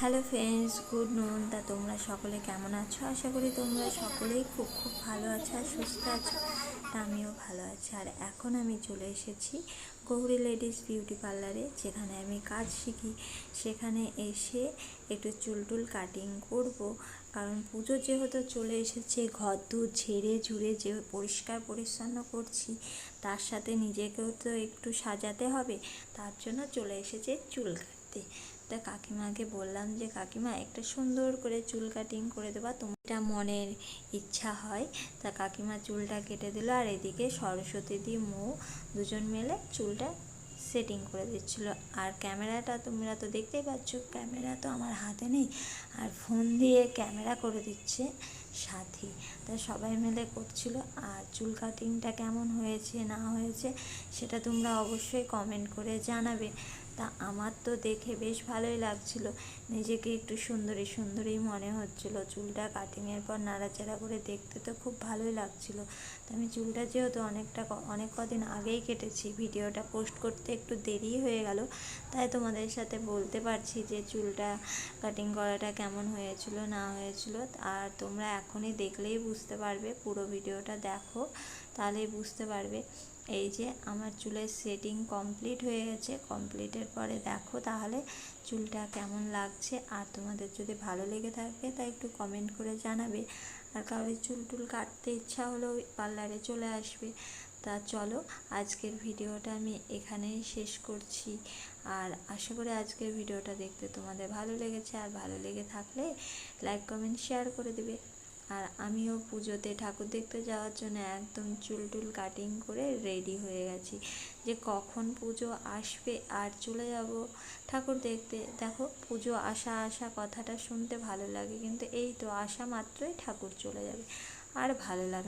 Hello friends, good নুন। তা তোমরা সকলে কেমন আছো? আশা করি তোমরা সকলেই খুব খুব ভালো আছো আর সুস্থ আছো। তা আমিও ভালো আছি। আর এখন আমি চলে এসেছি গৌরী লেডিস বিউটি পার্লারে, যেখানে আমি কাজ শিখি। সেখানে এসে একটু চুল কাটিং করব, কারণ পুজো যেহেতু চলে এসেছে, ঘর দূর ঝেড়ে ঝুড়ে যে পরিষ্কার পরিচ্ছন্ন করছি, তার সাথে নিজেকেও তো একটু সাজাতে হবে। তার জন্য চলে এসেছে চুল কাটতে। তা কাকিমাকে বললাম যে কাকিমা একটা সুন্দর করে চুল কাটিং করে দেবা, তোমারটা মনের ইচ্ছা হয়। তা কাকিমা চুলটা কেটে দিল, আর এদিকে সরস্বতী দি মৌ দুজন মিলে চুলটা সেটিং করে দিচ্ছিল। আর ক্যামেরাটা তোমরা তো দেখতেই পাচ্ছ, ক্যামেরা তো আমার হাতে নেই, আর ফোন দিয়ে ক্যামেরা করে দিচ্ছে সাথী। তা সবাই মিলে করছিল। আর চুল কাটিংটা কেমন হয়েছে না হয়েছে সেটা তোমরা অবশ্যই কমেন্ট করে জানাবে। তা আমার তো দেখে বেশ ভালোই লাগছিল, নিজেকে একটু সুন্দরী মনে হচ্ছিল। চুলটা কাটিংয়ের পর নাড়াচাড়া করে দেখতে তো খুব ভালোই লাগছিল। তো আমি চুলটা যেহেতু অনেক কদিন আগেই কেটেছি, ভিডিওটা পোস্ট করতে একটু দেরি হয়ে গেল, তাই তোমাদের সাথে বলতে পারছি যে চুলটা কাটিং করাটা কেমন হয়েছিল না হয়েছিল। আর তোমরা এখনই দেখলেই বুঝতে পারবে, পুরো ভিডিওটা দেখো তাহলেই বুঝতে পারবে। এই যে আমার চুলের সেটিং কমপ্লিট হয়ে গেছে। কমপ্লিটের পরে দেখো তাহলে চুলটা কেমন লাগছে। আর তোমাদের যদি ভালো লেগে থাকে তা একটু কমেন্ট করে জানাবে। আর কারোর চুল কাটতে ইচ্ছা হলেও পার্লারে চলে আসবে। তা চলো, আজকের ভিডিওটা আমি এখানেই শেষ করছি। আর আশা করি আজকের ভিডিওটা দেখতে তোমাদের ভালো লেগেছে। আর ভালো লেগে থাকলে লাইক কমেন্ট শেয়ার করে দেবে। আর আমিও পুজোতে ঠাকুর দেখতে যাওয়ার জন্য একদম চুল কাটিং করে রেডি হয়ে গেছি, যে কখন পুজো আসবে আর চলে যাব ঠাকুর দেখতে। দেখো, পুজো আসা কথাটা শুনতে ভালো লাগে, কিন্তু এই তো আসা মাত্রই ঠাকুর চলে যাবে, আর ভালো লাগে না।